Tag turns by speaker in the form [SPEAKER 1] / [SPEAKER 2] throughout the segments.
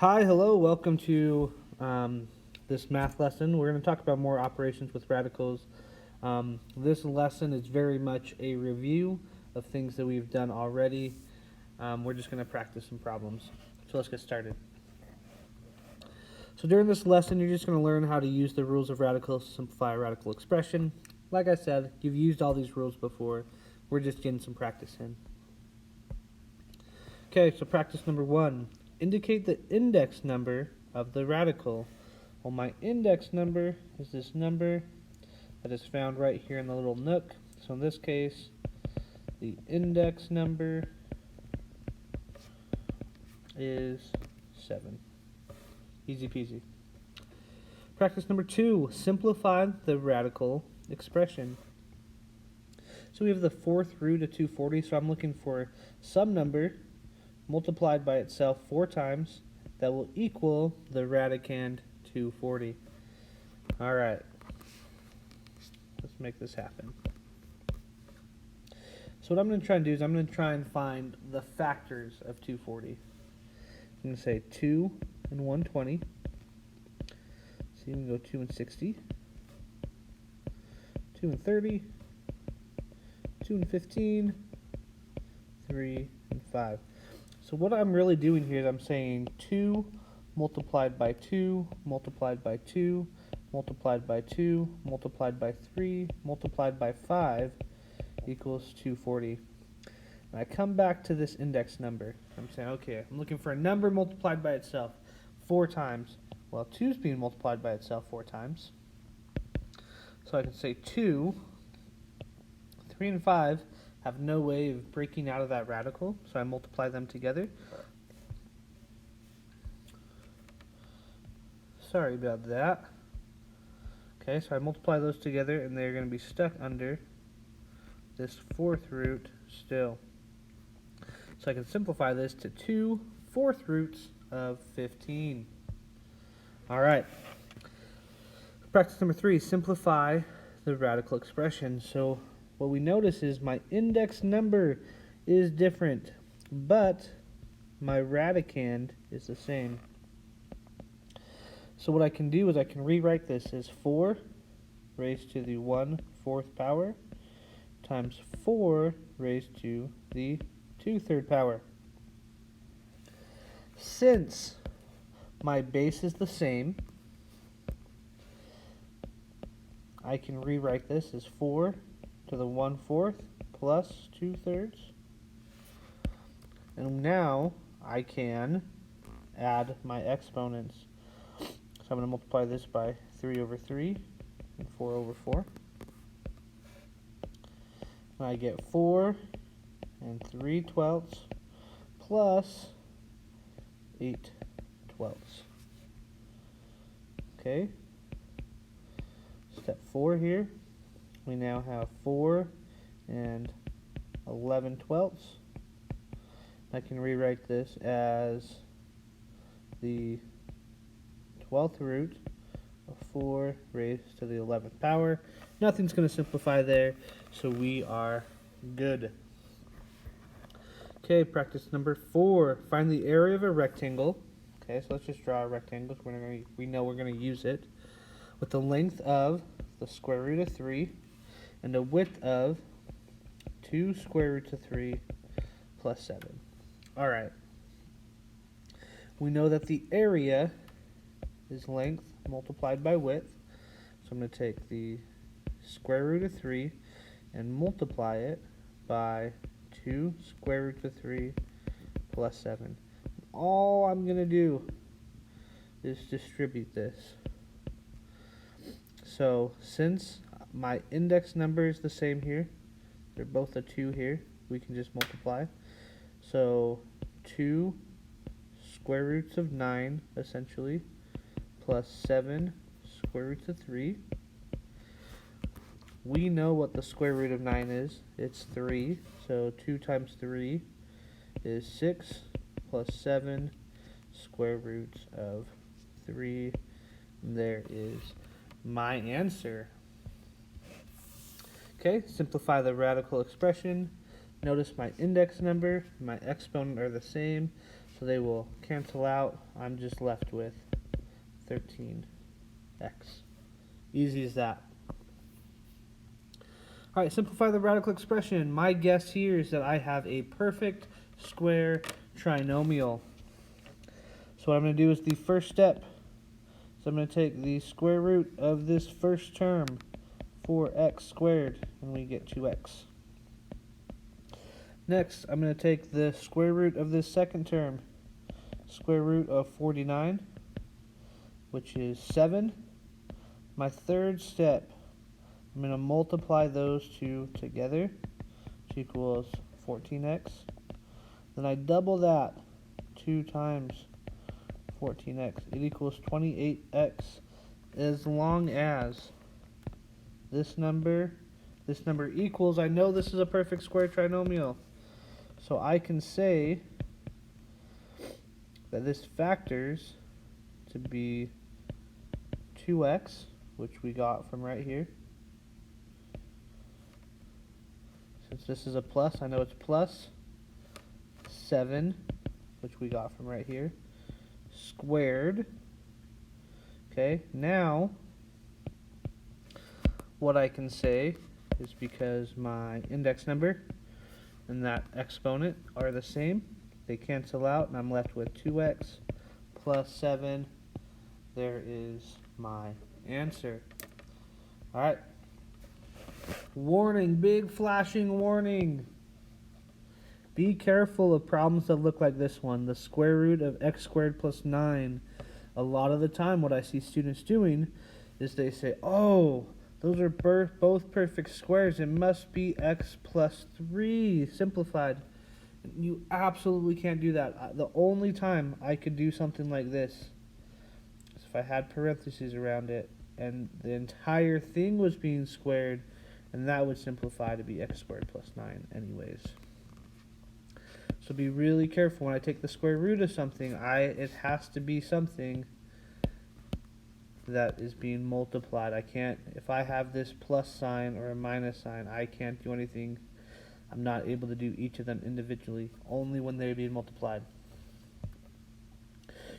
[SPEAKER 1] Hi, hello, welcome to this math lesson. We're going to talk about more operations with radicals. This lesson is very much a review of things that we've done already. We're just going to practice some problems. So let's get started. So during this lesson, you're just going to learn how to use the rules of radicals to simplify a radical expression. Like I said, you've used all these rules before. We're just getting some practice in. Okay, so practice number 1. Indicate the index number of the radical. Well, my index number is this number that is found right here in the little nook. So in this case, the index number is 7. Easy peasy. Practice number 2. Simplify the radical expression. So we have the fourth root of 240, so I'm looking for some number multiplied by itself 4 times that will equal the radicand 240. All right, let's make this happen. So what I'm going to try and do is I'm going to try and find the factors of 240. I'm going to say 2 and 120. So you can go 2 and 60, 2 and 30, 2 and 15, 3 and 5. So what I'm really doing here is I'm saying 2 multiplied by 2, multiplied by 2, multiplied by 2, multiplied by 3, multiplied by 5 equals 240. And I come back to this index number. I'm saying, okay, I'm looking for a number multiplied by itself 4 times. Well, 2 is being multiplied by itself 4 times. So I can say 2, 3, and 5 have no way of breaking out of that radical, so I multiply them together. Sorry about that. Okay, so I multiply those together, and they're going to be stuck under this fourth root still. So I can simplify this to 2 fourth roots of 15. All right. Practice number 3, simplify the radical expression. So what we notice is my index number is different, but my radicand is the same. So what I can do is I can rewrite this as 4 raised to the 1/4 power times 4 raised to the 2/3 power. Since my base is the same, I can rewrite this as 4 to the 1/4 plus 2/3. And now I can add my exponents. So I'm going to multiply this by 3 over 3 and 4 over 4. And I get 4 and 3/12 plus 8/12. Okay. Step 4 here. We now have 4 and 11/12. I can rewrite this as the 12th root of 4 raised to the 11th power. Nothing's going to simplify there, so we are good. Okay, practice number 4. Find the area of a rectangle. Okay, so let's just draw a rectangle. We know we're going to use it with the length of the square root of 3 and a width of 2 square roots of 3 plus 7. All right. We know that the area is length multiplied by width. So I'm going to take the square root of 3 and multiply it by 2 square roots of 3 plus 7. All I'm going to do is distribute this. So since my index number is the same here, they're both a 2 here, we can just multiply. So 2 square roots of 9 essentially plus 7 square roots of 3. We know what the square root of 9 is. It's 3. So 2 times 3 is 6 plus 7 square roots of 3. There is my answer. Okay, simplify the radical expression. Notice my index number and my exponent are the same. So they will cancel out. I'm just left with 13x. Easy as that. All right, simplify the radical expression. My guess here is that I have a perfect square trinomial. So what I'm going to do is the first step. So I'm going to take the square root of this first term, 4x squared, and we get 2x. Next, I'm going to take the square root of this second term, square root of 49, which is 7. My third step, I'm going to multiply those two together, which equals 14x. Then I double that 2 times 14x. It equals 28x, as long as this number equals, I know this is a perfect square trinomial, so I can say that this factors to be 2x, which we got from right here. Since this is a plus, I know it's plus 7, which we got from right here, squared. Okay, now what I can say is, because my index number and that exponent are the same, they cancel out, and I'm left with 2x plus 7. There is my answer. All right. Warning, big flashing warning. Be careful of problems that look like this one, the square root of x squared plus 9. A lot of the time what I see students doing is they say, oh, those are both perfect squares. It must be x plus 3 simplified. You absolutely can't do that. The only time I could do something like this is if I had parentheses around it and the entire thing was being squared, and that would simplify to be x squared plus 9 anyways. So be really careful when I take the square root of something. It has to be something that is being multiplied. I can't, if I have this plus sign or a minus sign, I can't do anything. I'm not able to do each of them individually, only when they're being multiplied.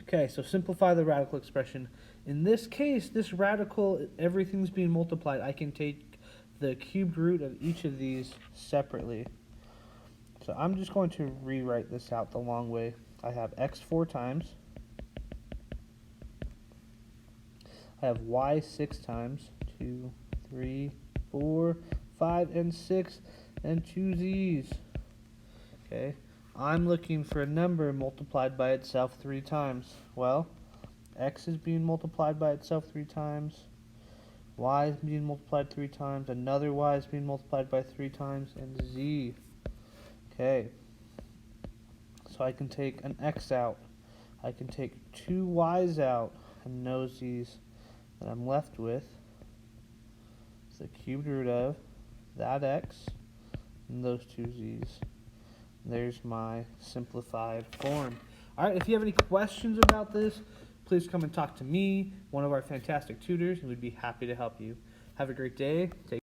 [SPEAKER 1] Okay, so simplify the radical expression. In this case, this radical, everything's being multiplied. I can take the cubed root of each of these separately. So I'm just going to rewrite this out the long way. I have x 4 times. I have y 6 times. 2, 3, 4, 5, and 6, and 2 z's. Okay, I'm looking for a number multiplied by itself 3 times. Well, x is being multiplied by itself 3 times. Y is being multiplied 3 times. Another y is being multiplied by 3 times, and z. Okay, so I can take an x out. I can take 2 y's out, and no z's. And I'm left with the cubed root of that x and those 2 z's. There's my simplified form. All right, if you have any questions about this, please come and talk to me, one of our fantastic tutors, and we'd be happy to help you. Have a great day. Take